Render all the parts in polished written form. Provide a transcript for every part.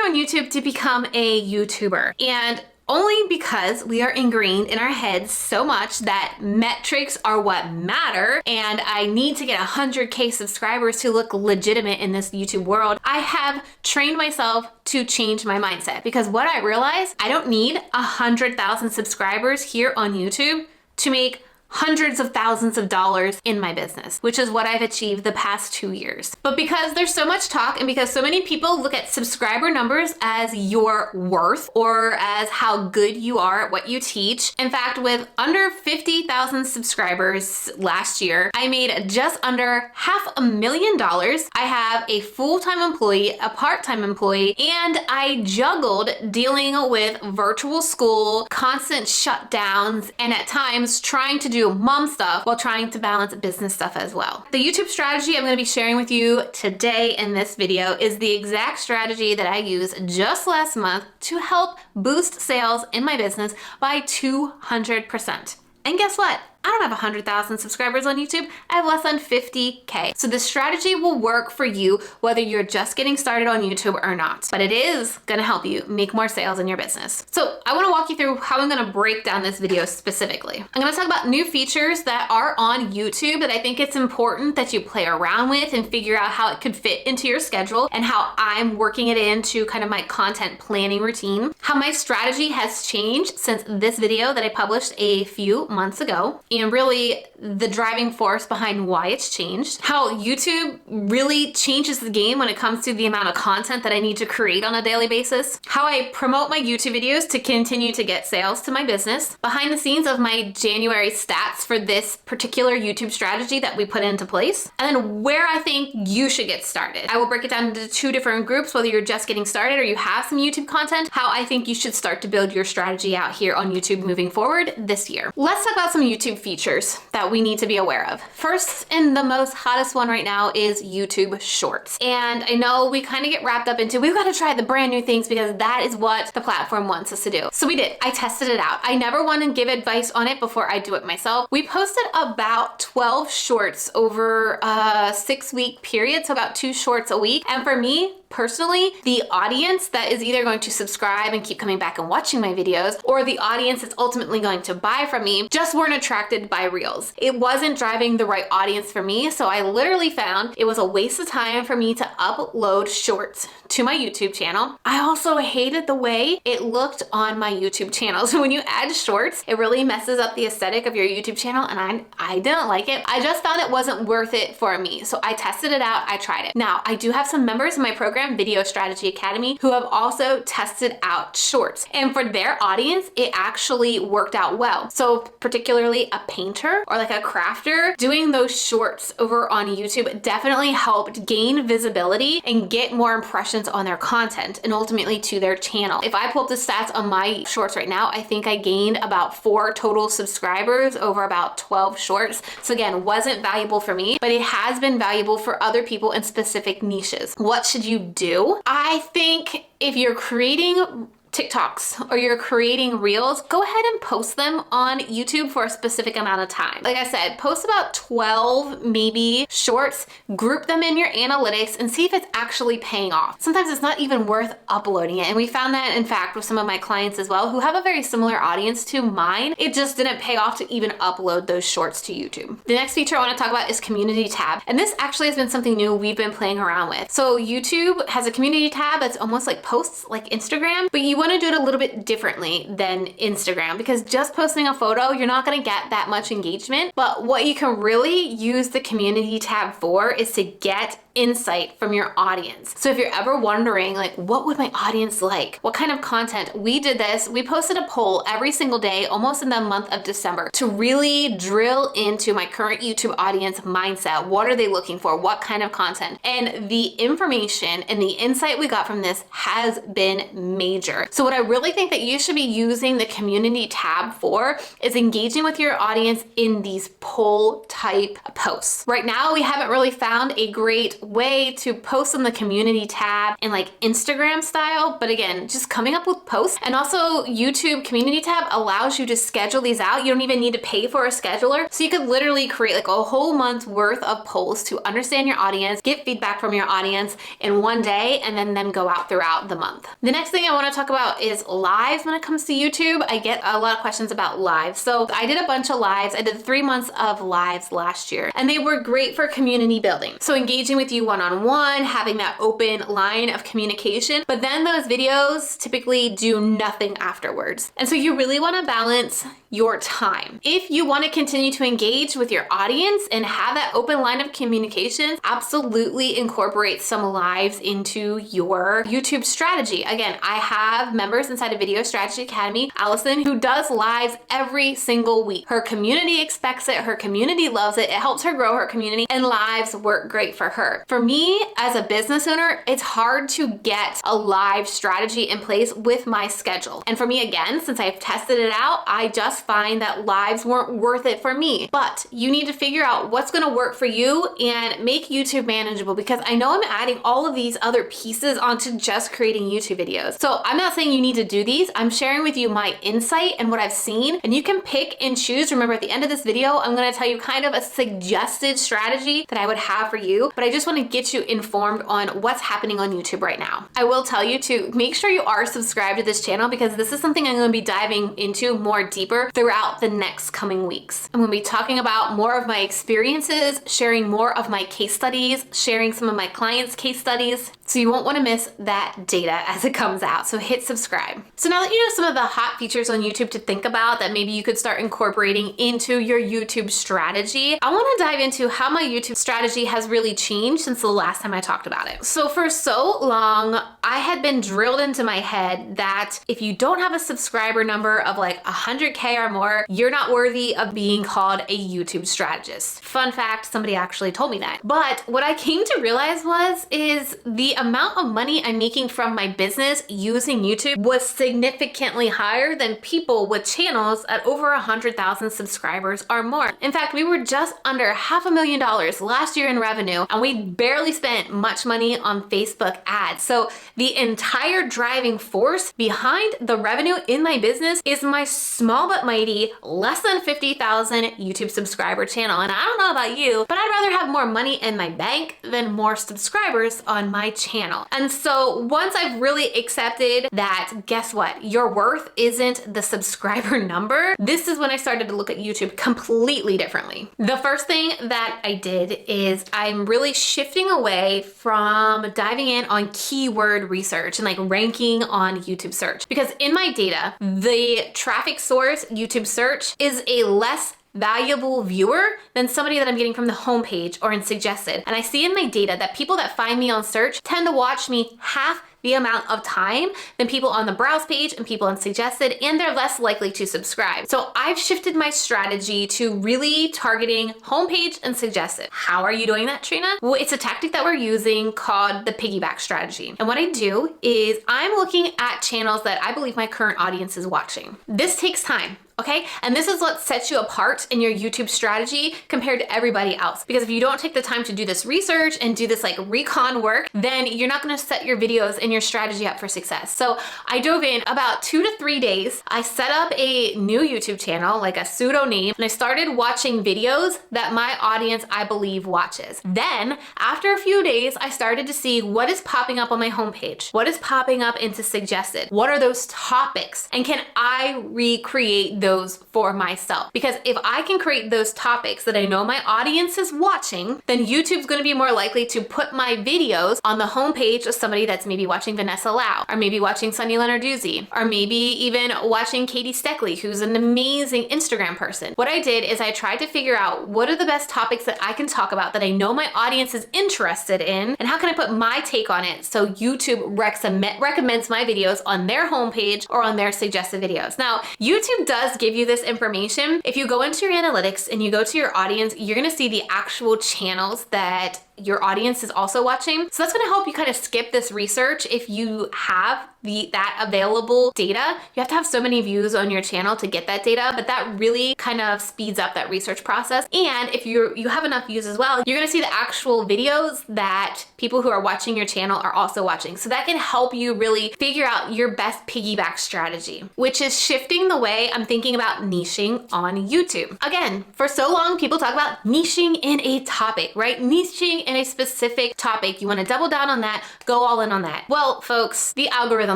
on YouTube to become a YouTuber, and only because we are ingrained in our heads so much that metrics are what matter and I need to get 100K subscribers to look legitimate in this YouTube world. I have trained myself to change my mindset, because what I realized, I don't need 100,000 subscribers here on YouTube to make hundreds of thousands of dollars in my business, which is what I've achieved the past 2 years. But because there's so much talk and because so many people look at subscriber numbers as your worth or as how good you are at what you teach. In fact, with under 50,000 subscribers last year, I made just under $500,000. I have a full-time employee, a part-time employee, and I juggled dealing with virtual school, constant shutdowns, and at times trying to do mom stuff while trying to balance business stuff as well. The YouTube strategy I'm going to be sharing with you today in this video is the exact strategy that I used just last month to help boost sales in my business by 200%. And guess what? I don't have 100,000 subscribers on YouTube. I have less than 50K. So this strategy will work for you whether you're just getting started on YouTube or not, but it is gonna help you make more sales in your business. So I wanna walk you through how I'm gonna break down this video specifically. I'm gonna talk about new features that are on YouTube that I think it's important that you play around with and figure out how it could fit into your schedule and how I'm working it into kind of my content planning routine, how my strategy has changed since this video that I published a few months ago, and really the driving force behind why it's changed, how YouTube really changes the game when it comes to the amount of content that I need to create on a daily basis, how I promote my YouTube videos to continue to get sales to my business, behind the scenes of my January stats for this particular YouTube strategy that we put into place, and then where I think you should get started. I will break it down into 2 different groups, whether you're just getting started or you have some YouTube content, how I think you should start to build your strategy out here on YouTube moving forward this year. Let's talk about some YouTube features that we need to be aware of. First, and the most hottest one right now is YouTube Shorts. And I know we kind of get wrapped up into, we've got to try the brand new things because that is what the platform wants us to do. So we did. I tested it out. I never want to give advice on it before I do it myself. We posted about 12 shorts over a 6-week period, so about 2 shorts a week. And for me, personally, the audience that is either going to subscribe and keep coming back and watching my videos, or the audience that's ultimately going to buy from me, just weren't attracted by Reels. It wasn't driving the right audience for me, so I literally found it was a waste of time for me to upload shorts to my YouTube channel. I also hated the way it looked on my YouTube channel. So when you add shorts, it really messes up the aesthetic of your YouTube channel, and I didn't like it. I just found it wasn't worth it for me. So I tested it out, I tried it. Now, I do have some members in my program, Video Strategy Academy, who have also tested out shorts. And for their audience, it actually worked out well. So particularly a painter or like a crafter, doing those shorts over on YouTube definitely helped gain visibility and get more impressions on their content and ultimately to their channel. If I pull up the stats on my shorts right now, I think I gained about 4 total subscribers over about 12 shorts. So again, wasn't valuable for me, but it has been valuable for other people in specific niches. What should you do? I think if you're creating TikToks or you're creating Reels, go ahead and post them on YouTube for a specific amount of time. Like I said, post about 12 maybe shorts, group them in your analytics and see if it's actually paying off. Sometimes it's not even worth uploading it. And we found that in fact with some of my clients as well who have a very similar audience to mine, it just didn't pay off to even upload those shorts to YouTube. The next feature I want to talk about is community tab. And this actually has been something new we've been playing around with. So YouTube has a community tab that's almost like posts like Instagram, but you want to do it a little bit differently than Instagram, because just posting a photo, you're not going to get that much engagement. But what you can really use the community tab for is to get insight from your audience. So if you're ever wondering, like, what would my audience like? What kind of content? We did this. We posted a poll every single day, almost in the month of December, to really drill into my current YouTube audience mindset. What are they looking for? What kind of content? And the information and the insight we got from this has been major. So what I really think that you should be using the community tab for is engaging with your audience in these poll type posts. Right now, we haven't really found a great way to post on the community tab in like Instagram style, but again, just coming up with posts. And also YouTube community tab allows you to schedule these out. You don't even need to pay for a scheduler. So you could literally create like a whole month's worth of posts to understand your audience, get feedback from your audience in one day, and then go out throughout the month. The next thing I want to talk about is lives when it comes to YouTube. I get a lot of questions about lives. So I did a bunch of lives. I did 3 months of lives last year, and they were great for community building. So engaging with you one-on-one, having that open line of communication, but then those videos typically do nothing afterwards. And so you really want to balance your time. If you want to continue to engage with your audience and have that open line of communication, absolutely incorporate some lives into your YouTube strategy. Again, I have members inside of Video Strategy Academy, Allison, who does lives every single week. Her community expects it, her community loves it, it helps her grow her community, and lives work great for her. For me, as a business owner, it's hard to get a live strategy in place with my schedule. And for me, again, since I've tested it out, I just find that lives weren't worth it for me. But you need to figure out what's gonna work for you and make YouTube manageable, because I know I'm adding all of these other pieces onto just creating YouTube videos. So I'm not saying you need to do these. I'm sharing with you my insight and what I've seen, and you can pick and choose. Remember, at the end of this video, I'm gonna tell you kind of a suggested strategy that I would have for you, but I just wanna get you informed on what's happening on YouTube right now. I will tell you to make sure you are subscribed to this channel, because this is something I'm gonna be diving into more deeper throughout the next coming weeks. I'm gonna be talking about more of my experiences, sharing more of my case studies, sharing some of my clients' case studies, so you won't wanna miss that data as it comes out. So hit subscribe. So now that you know some of the hot features on YouTube to think about that maybe you could start incorporating into your YouTube strategy, I wanna dive into how my YouTube strategy has really changed since the last time I talked about it. So for so long, I had been drilled into my head that if you don't have a subscriber number of like 100K or more, you're not worthy of being called a YouTube strategist. Fun fact, somebody actually told me that. But what I came to realize is the amount of money I'm making from my business using YouTube was significantly higher than people with channels at over 100,000 subscribers or more. In fact, we were just under $500,000 last year in revenue, and we barely spent much money on Facebook ads. So the entire driving force behind the revenue in my business is my small but mighty, less than 50,000 YouTube subscriber channel. And I don't know about you, but I'd rather have more money in my bank than more subscribers on my channel. And so once I've really accepted that, guess what? Your worth isn't the subscriber number, this is when I started to look at YouTube completely differently. The first thing that I did is I'm really shifting away from diving in on keyword research and like ranking on YouTube search, because in my data, the traffic source YouTube search is a less valuable viewer than somebody that I'm getting from the homepage or in suggested. And I see in my data that people that find me on search tend to watch me half the amount of time than people on the browse page and people on suggested, and they're less likely to subscribe. So I've shifted my strategy to really targeting homepage and suggested. How are you doing that, Trina? Well, it's a tactic that we're using called the piggyback strategy. And what I do is I'm looking at channels that I believe my current audience is watching. This takes time. Okay? And this is what sets you apart in your YouTube strategy compared to everybody else. Because if you don't take the time to do this research and do this like recon work, then you're not gonna set your videos and your strategy up for success. So I dove in about 2 to 3 days. I set up a new YouTube channel, like a pseudo name, and I started watching videos that my audience, I believe, watches. Then after a few days, I started to see what is popping up on my homepage. What is popping up into suggested? What are those topics? And can I recreate those for myself? Because if I can create those topics that I know my audience is watching, then YouTube's gonna be more likely to put my videos on the homepage of somebody that's maybe watching Vanessa Lau, or maybe watching Sunny Lenarduzzi, or maybe even watching Katie Steckley, who's an amazing Instagram person. What I did is I tried to figure out what are the best topics that I can talk about that I know my audience is interested in, and how can I put my take on it so YouTube recommends my videos on their homepage or on their suggested videos. Now, YouTube does give you this information. If you go into your analytics and you go to your audience, you're gonna see the actual channels that your audience is also watching. So that's gonna help you kind of skip this research if you have that available data. You have to have so many views on your channel to get that data, but that really kind of speeds up that research process. And if you have enough views as well, you're gonna see the actual videos that people who are watching your channel are also watching. So that can help you really figure out your best piggyback strategy, which is shifting the way I'm thinking about niching on YouTube. Again, for so long, people talk about niching in a topic, right? Niching in a specific topic. You wanna double down on that, go all in on that. Well, folks, the algorithm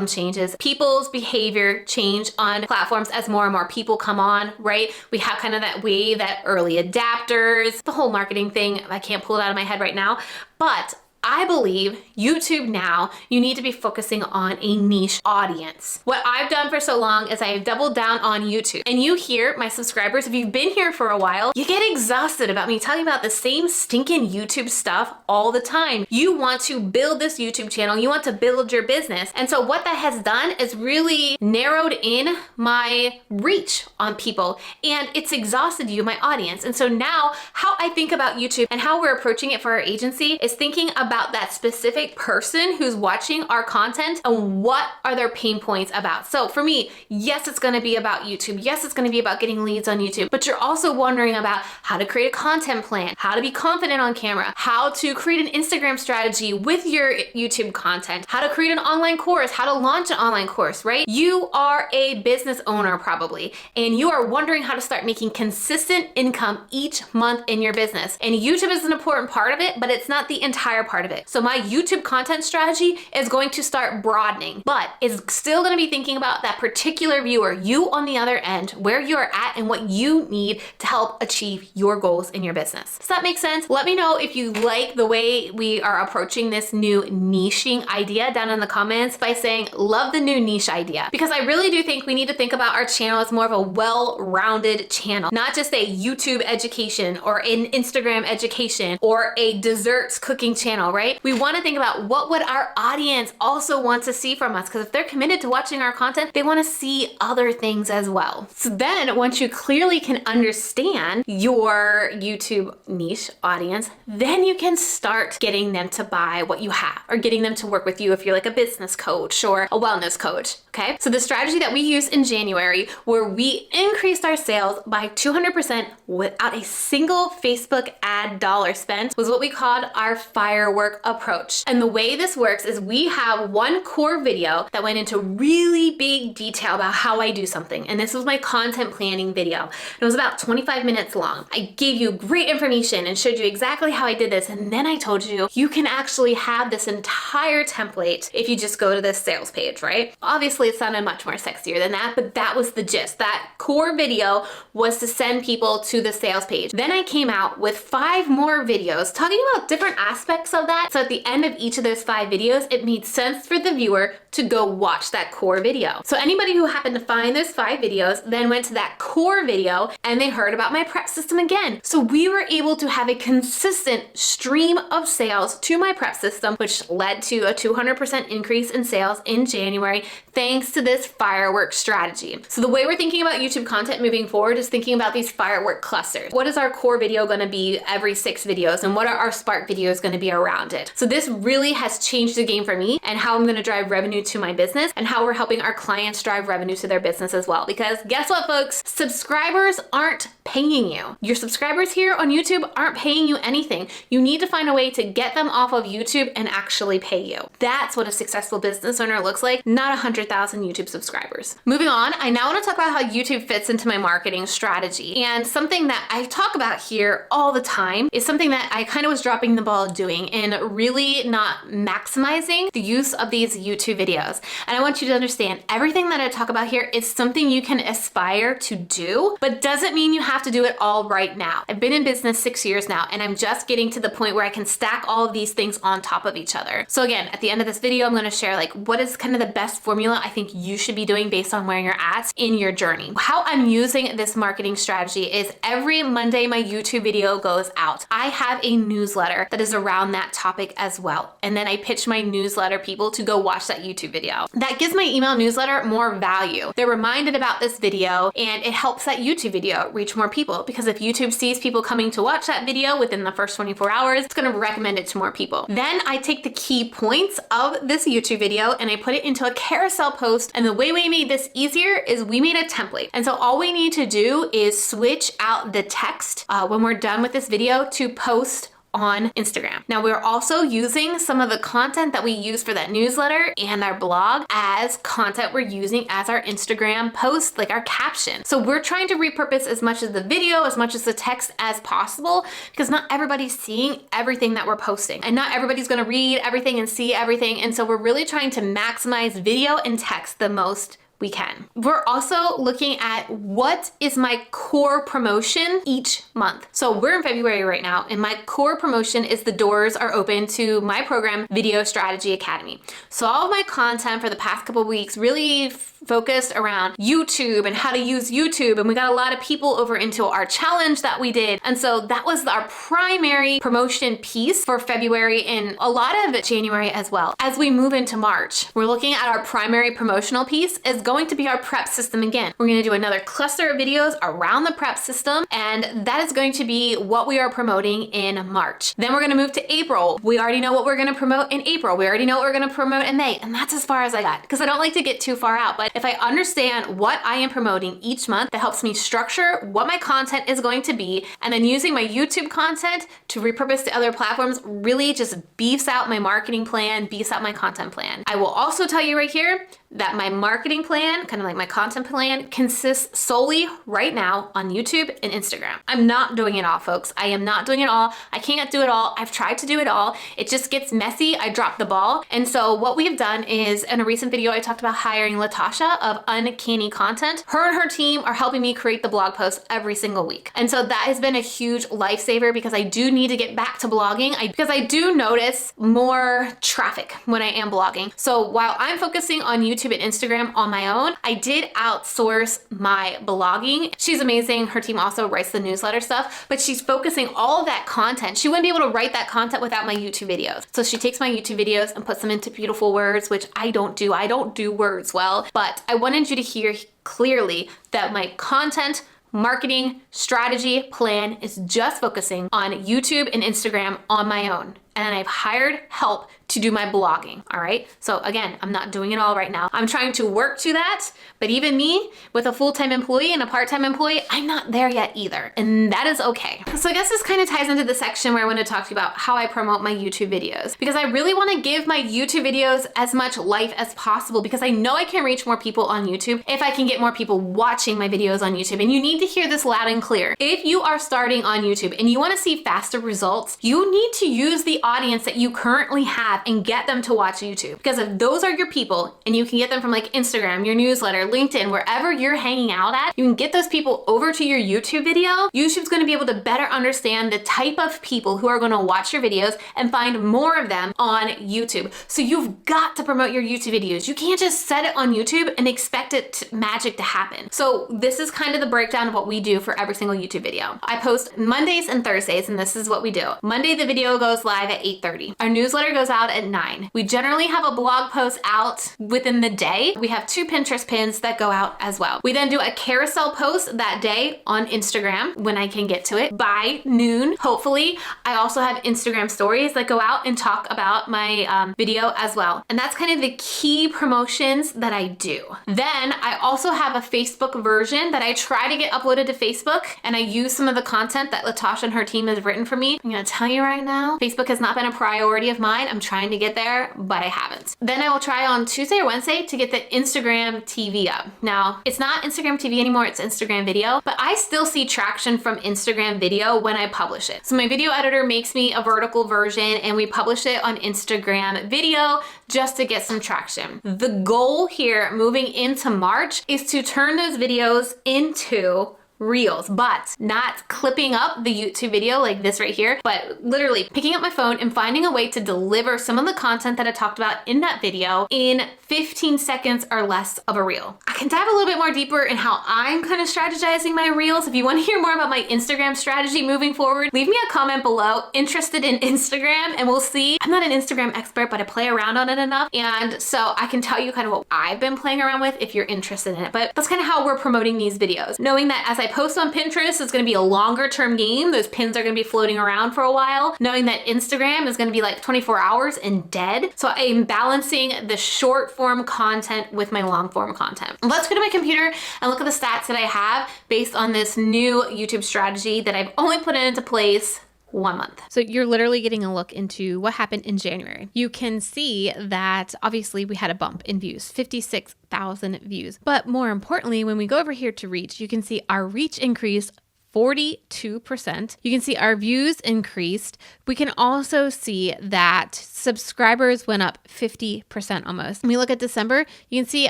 changes. People's behavior change on platforms as more and more people come on, right? We have kind of that wave, that early adapters, the whole marketing thing. I can't pull it out of my head right now, but I believe YouTube now, you need to be focusing on a niche audience. What I've done for so long is I've doubled down on YouTube. And you here, my subscribers, if you've been here for a while, you get exhausted about me talking about the same stinking YouTube stuff all the time. You want to build this YouTube channel, you want to build your business. And so what that has done is really narrowed in my reach on people, and it's exhausted you, my audience. And so now how I think about YouTube and how we're approaching it for our agency is thinking about that specific person who's watching our content and what are their pain points about. So for me, yes, it's gonna be about YouTube. Yes, it's gonna be about getting leads on YouTube, but you're also wondering about how to create a content plan, how to be confident on camera, how to create an Instagram strategy with your YouTube content, how to create an online course, how to launch an online course, right? You are a business owner probably, and you are wondering how to start making consistent income each month in your business. And YouTube is an important part of it, but it's not the entire part of it. So my YouTube content strategy is going to start broadening, but it's still going to be thinking about that particular viewer, you on the other end, where you're at and what you need to help achieve your goals in your business. Does that make sense? Let me know if you like the way we are approaching this new niching idea down in the comments by saying, love the new niche idea, because I really do think we need to think about our channel as more of a well-rounded channel, not just a YouTube education or an Instagram education or a desserts cooking channel, right? We want to think about what would our audience also want to see from us, because if they're committed to watching our content, they want to see other things as well. So then once you clearly can understand your YouTube niche audience, then you can start getting them to buy what you have or getting them to work with you if you're like a business coach or a wellness coach. Okay, so the strategy that we used in January, where we increased our sales by 200% without a single Facebook ad dollar spent, was what we called our firework approach. And the way this works is we have one core video that went into really big detail about how I do something. And this was my content planning video. It was about 25 minutes long. I gave you great information and showed you exactly how I did this. And then I told you, you can actually have this entire template if you just go to this sales page, right? Obviously, it sounded much more sexier than that, but that was the gist. That core video was to send people to the sales page. Then I came out with 5 more videos talking about different aspects of that. So at the end of each of those 5 videos, it made sense for the viewer to go watch that core video. So anybody who happened to find those 5 videos then went to that core video and they heard about my prep system again. So we were able to have a consistent stream of sales to my prep system, which led to a 200% increase in sales in January, thanks to this firework strategy. So the way we're thinking about YouTube content moving forward is thinking about these firework clusters. What is our core video going to be every 6 videos, and what are our spark videos going to be around it? So this really has changed the game for me and how I'm going to drive revenue to my business and how we're helping our clients drive revenue to their business as well. Because guess what, folks? Subscribers aren't paying you. Your subscribers here on YouTube aren't paying you anything. You need to find a way to get them off of YouTube and actually pay you. That's what a successful business owner looks like, not 100,000 YouTube subscribers. Moving on, I now want to talk about how YouTube fits into my marketing strategy. And something that I talk about here all the time is something that I kind of was dropping the ball doing and really not maximizing the use of these YouTube videos. And I want you to understand everything that I talk about here is something you can aspire to do, but doesn't mean you have to do it all right now. I've been in business 6 years now, and I'm just getting to the point where I can stack all of these things on top of each other. So again, at the end of this video, I'm going to share like what is kind of the best formula I think you should be doing based on where you're at in your journey. How I'm using this marketing strategy is every Monday my YouTube video goes out. I have a newsletter that is around that topic as well. And then I pitch my newsletter people to go watch that YouTube video. That gives my email newsletter more value. They're reminded about this video and it helps that YouTube video reach more people, because if YouTube sees people coming to watch that video within the first 24 hours, it's gonna recommend it to more people. Then I take the key points of this YouTube video and I put it into a carousel post. And the way we made this easier is we made a template. And so all we need to do is switch out the text when we're done with this video to post on Instagram. Now we're also using some of the content that we use for that newsletter and our blog as content we're using as our Instagram post, like our caption. So we're trying to repurpose as much of the video, as much as the text as possible, because not everybody's seeing everything that we're posting and not everybody's gonna read everything and see everything. And so we're really trying to maximize video and text the most we can. We're also looking at what is my core promotion each month. So we're in February right now, and my core promotion is the doors are open to my program, Video Strategy Academy. So all of my content for the past couple of weeks really focused around YouTube and how to use YouTube. And we got a lot of people over into our challenge that we did. And so that was our primary promotion piece for February and a lot of January as well. As we move into March, we're looking at our primary promotional piece is going to be our prep system again. We're going to do another cluster of videos around the prep system, and that is going to be what we are promoting in March. Then we're going to move to April. We already know what we're going to promote in April. We already know what we're going to promote in May, and that's as far as I got, because I don't like to get too far out. But if I understand what I am promoting each month, that helps me structure what my content is going to be, and then using my YouTube content to repurpose to other platforms really just beefs out my marketing plan, beefs out my content plan. I will also tell you right here that my marketing plan, kind of like my content plan, consists solely right now on YouTube and Instagram. I'm not doing it all, folks. I am not doing it all. I can't do it all. I've tried to do it all. It just gets messy. I drop the ball. And so what we've done is, in a recent video, I talked about hiring Latasha of Uncanny Content. Her and her team are helping me create the blog posts every single week. And so that has been a huge lifesaver, because I do need to get back to blogging because I do notice more traffic when I am blogging. So while I'm focusing on YouTube and Instagram on my own, I did outsource my blogging. She's amazing. Her team also writes the newsletter stuff, but she's focusing all of that content. She wouldn't be able to write that content without my YouTube videos. So she takes my YouTube videos and puts them into beautiful words, which I don't do. I don't do words well, but I wanted you to hear clearly that my content marketing strategy plan is just focusing on YouTube and Instagram on my own. And I've hired help to do my blogging, all right? So again, I'm not doing it all right now. I'm trying to work to that, but even me with a full-time employee and a part-time employee, I'm not there yet either, and that is okay. So I guess this kind of ties into the section where I want to talk to you about how I promote my YouTube videos, because I really want to give my YouTube videos as much life as possible, because I know I can reach more people on YouTube if I can get more people watching my videos on YouTube. And you need to hear this loud and clear. If you are starting on YouTube and you want to see faster results, you need to use the audience that you currently have and get them to watch YouTube. Because if those are your people and you can get them from like Instagram, your newsletter, LinkedIn, wherever you're hanging out at, you can get those people over to your YouTube video. YouTube's going to be able to better understand the type of people who are going to watch your videos and find more of them on YouTube. So you've got to promote your YouTube videos. You can't just set it on YouTube and expect magic to happen. So this is kind of the breakdown of what we do for every single YouTube video. I post Mondays and Thursdays, and this is what we do. Monday, the video goes live at 8:30. Our newsletter goes out at 9. We generally have a blog post out within the day. We have 2 Pinterest pins that go out as well. We then do a carousel post that day on Instagram when I can get to it by noon, hopefully. I also have Instagram stories that go out and talk about my video as well. And that's kind of the key promotions that I do. Then I also have a Facebook version that I try to get uploaded to Facebook, and I use some of the content that Latasha and her team has written for me. I'm gonna tell you right now, Facebook has not been a priority of mine. I'm trying to get there, but I haven't. Then I will try on Tuesday or Wednesday to get the Instagram TV up. Now, it's not Instagram TV anymore, it's Instagram video, but I still see traction from Instagram video when I publish it. So my video editor makes me a vertical version and we publish it on Instagram video just to get some traction. The goal here moving into March is to turn those videos into Reels, but not clipping up the YouTube video like this right here, but literally picking up my phone and finding a way to deliver some of the content that I talked about in that video in 15 seconds or less of a reel. I can dive a little bit more deeper in how I'm kind of strategizing my reels. If you want to hear more about my Instagram strategy moving forward, leave me a comment below, interested in Instagram, and we'll see. I'm not an Instagram expert, but I play around on it enough, and so I can tell you kind of what I've been playing around with if you're interested in it. But that's kind of how we're promoting these videos, knowing that as I post on Pinterest, it's going to be a longer term game. Those pins are going to be floating around for a while, knowing that Instagram is going to be like 24 hours and dead. So I'm balancing the short form content with my long form content. Let's go to my computer and look at the stats that I have based on this new YouTube strategy that I've only put into place 1 month. So you're literally getting a look into what happened in January. You can see that obviously we had a bump in views, 56,000 views. But more importantly, when we go over here to reach, you can see our reach increased 42%. You can see our views increased. We can also see that subscribers went up 50% almost. When we look at December, you can see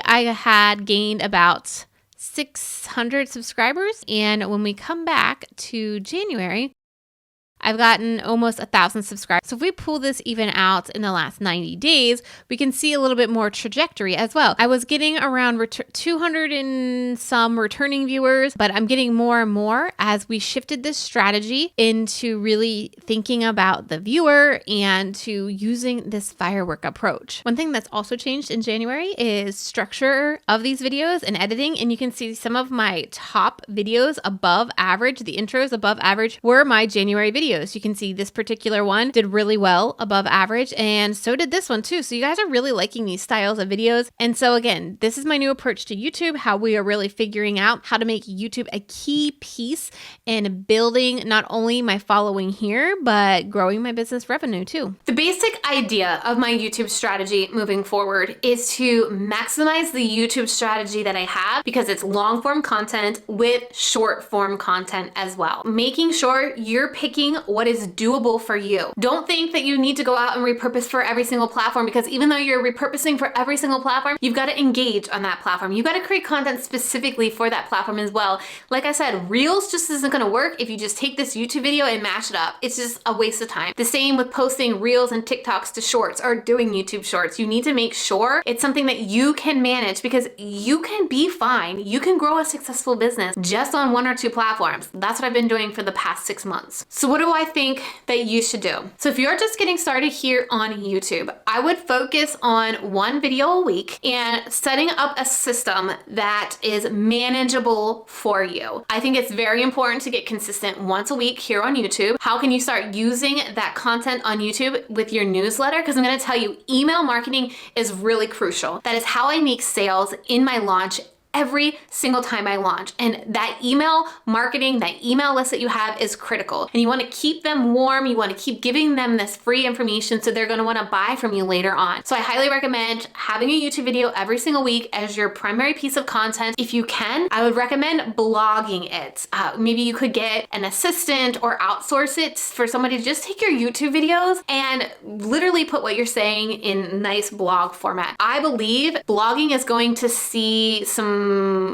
I had gained about 600 subscribers. And when we come back to January, I've gotten almost 1,000 subscribers. So if we pull this even out in the last 90 days, we can see a little bit more trajectory as well. I was getting around 200 and some returning viewers, but I'm getting more and more as we shifted this strategy into really thinking about the viewer and to using this firework approach. One thing that's also changed in January is structure of these videos and editing. And you can see some of my top videos above average, the intros above average, were my January videos. You can see this particular one did really well above average, and so did this one too. So you guys are really liking these styles of videos. And so again, this is my new approach to YouTube, how we are really figuring out how to make YouTube a key piece in building not only my following here, but growing my business revenue too. The basic idea of my YouTube strategy moving forward is to maximize the YouTube strategy that I have, because it's long form content with short form content as well. Making sure you're picking what is doable for you. Don't think that you need to go out and repurpose for every single platform, because even though you're repurposing for every single platform, you've got to engage on that platform. You've got to create content specifically for that platform as well. Like I said, Reels just isn't going to work if you just take this YouTube video and mash it up. It's just a waste of time. The same with posting Reels and TikToks to Shorts or doing YouTube Shorts. You need to make sure it's something that you can manage, because you can be fine. You can grow a successful business just on 1 or 2 platforms. That's what I've been doing for the past 6 months. So what do I think that you should do? So if you're just getting started here on YouTube, I would focus on 1 video a week and setting up a system that is manageable for you. I think it's very important to get consistent once a week here on YouTube. How can you start using that content on YouTube with your newsletter? Because I'm going to tell you, email marketing is really crucial. That is how I make sales in my launch every single time I launch. And that email marketing, that email list that you have is critical. And you want to keep them warm. You want to keep giving them this free information so they're going to want to buy from you later on. So I highly recommend having a YouTube video every single week as your primary piece of content. If you can, I would recommend blogging it. Maybe you could get an assistant or outsource it for somebody to just take your YouTube videos and literally put what you're saying in nice blog format. I believe blogging is going to see some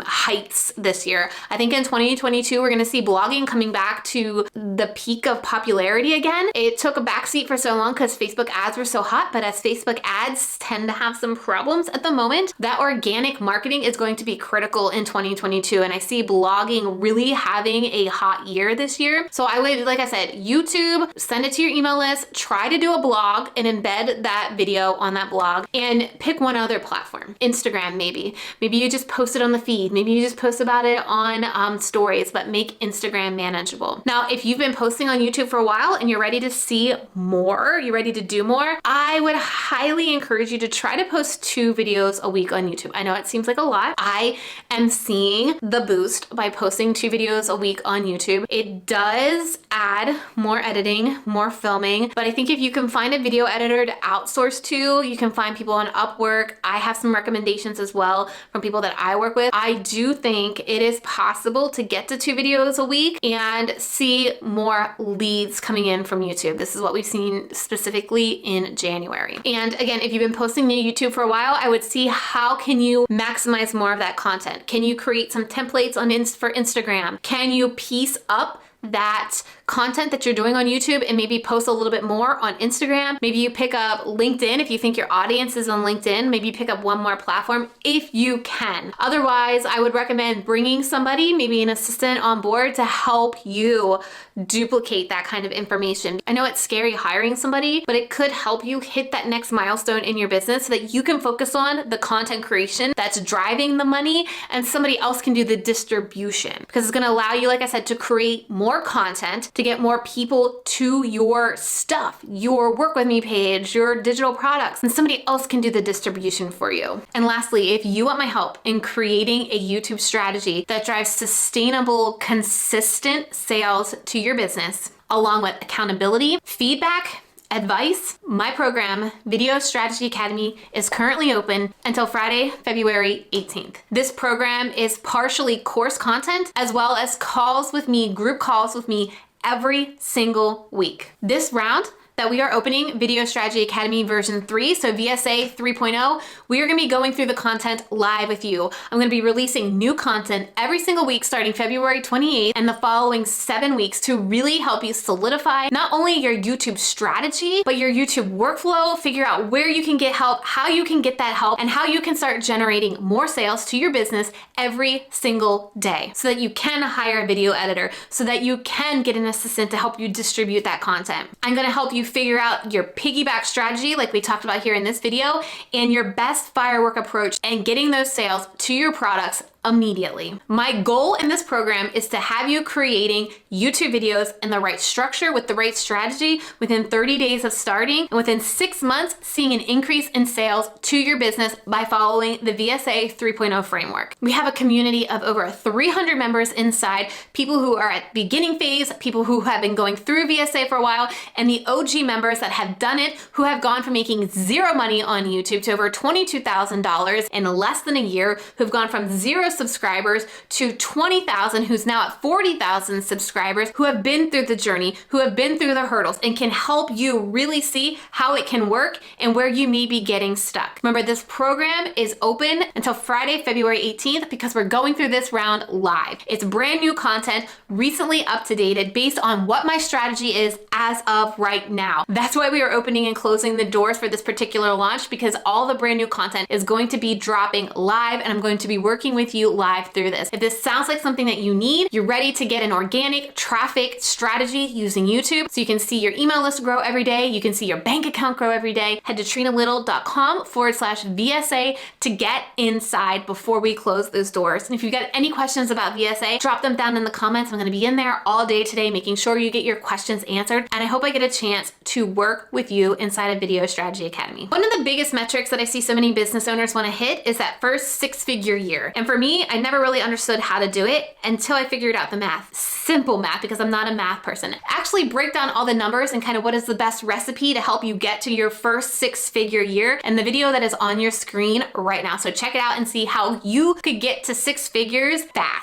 heights this year. I think in 2022, we're going to see blogging coming back to the peak of popularity again. It took a backseat for so long because Facebook ads were so hot, but as Facebook ads tend to have some problems at the moment, that organic marketing is going to be critical in 2022. And I see blogging really having a hot year this year. So I would, like I said, YouTube, send it to your email list, try to do a blog and embed that video on that blog, and pick one other platform. Instagram, maybe. Maybe you just post it on the feed. Maybe you just post about it on stories, but make Instagram manageable. Now, if you've been posting on YouTube for a while and you're ready to see more, you're ready to do more, I would highly encourage you to try to post 2 videos a week on YouTube. I know it seems like a lot. I am seeing the boost by posting 2 videos a week on YouTube. It does add more editing, more filming, but I think if you can find a video editor to outsource to, you can find people on Upwork. I have some recommendations as well from people that I work work with, I do think it is possible to get to 2 videos a week and see more leads coming in from YouTube. This is what we've seen specifically in January. And again, if you've been posting to YouTube for a while, I would see how can you maximize more of that content. Can you create some templates for Instagram? Can you piece up that content that you're doing on YouTube and maybe post a little bit more on Instagram? Maybe you pick up LinkedIn if you think your audience is on LinkedIn. Maybe you pick up one more platform if you can. Otherwise, I would recommend bringing somebody, maybe an assistant on board to help you duplicate that kind of information. I know it's scary hiring somebody, but it could help you hit that next milestone in your business so that you can focus on the content creation that's driving the money and somebody else can do the distribution, because it's going to allow you, like I said, to create more content, to get more people to your stuff, your Work With Me page, your digital products, and somebody else can do the distribution for you. And lastly, if you want my help in creating a YouTube strategy that drives sustainable, consistent sales to your business, along with accountability, feedback, advice, my program, Video Strategy Academy, is currently open until Friday, February 18th. This program is partially course content as well as calls with me, group calls with me every single week. This round that we are opening, Video Strategy Academy version 3, so VSA 3.0, we are gonna be going through the content live with you. I'm gonna be releasing new content every single week starting February 28th and the following 7 weeks to really help you solidify not only your YouTube strategy, but your YouTube workflow, figure out where you can get help, how you can get that help, and how you can start generating more sales to your business every single day so that you can hire a video editor, so that you can get an assistant to help you distribute that content. I'm gonna help you figure out your piggyback strategy like we talked about here in this video and your best firework approach and getting those sales to your products immediately. My goal in this program is to have you creating YouTube videos in the right structure with the right strategy within 30 days of starting and within 6 months seeing an increase in sales to your business by following the VSA 3.0 framework. We have a community of over 300 members inside, people who are at beginning phase, people who have been going through VSA for a while, and the OG members that have done it, who have gone from making zero money on YouTube to over $22,000 in less than a year, who've gone from 0 subscribers to 20,000, who's now at 40,000 subscribers, who have been through the journey, who have been through the hurdles, and can help you really see how it can work and where you may be getting stuck. Remember, this program is open until Friday, February 18th because we're going through this round live. It's brand new content, recently up-to-dated based on what my strategy is as of right now. That's why we are opening and closing the doors for this particular launch, because all the brand new content is going to be dropping live and I'm going to be working with you live through this. If this sounds like something that you need, you're ready to get an organic traffic strategy using YouTube so you can see your email list grow every day, you can see your bank account grow every day, head to trinalittle.com/VSA to get inside before we close those doors. And if you've got any questions about VSA, drop them down in the comments. I'm gonna be in there all day today making sure you get your questions answered, and I hope I get a chance to work with you inside of Video Strategy Academy. One of the biggest metrics that I see so many business owners wanna hit is that first 6-figure year. And for me, I never really understood how to do it until I figured out the math. Simple math, because I'm not a math person. Actually break down all the numbers and kind of what is the best recipe to help you get to your first 6-figure year, and the video that is on your screen right now. So check it out and see how you could get to 6 figures fast.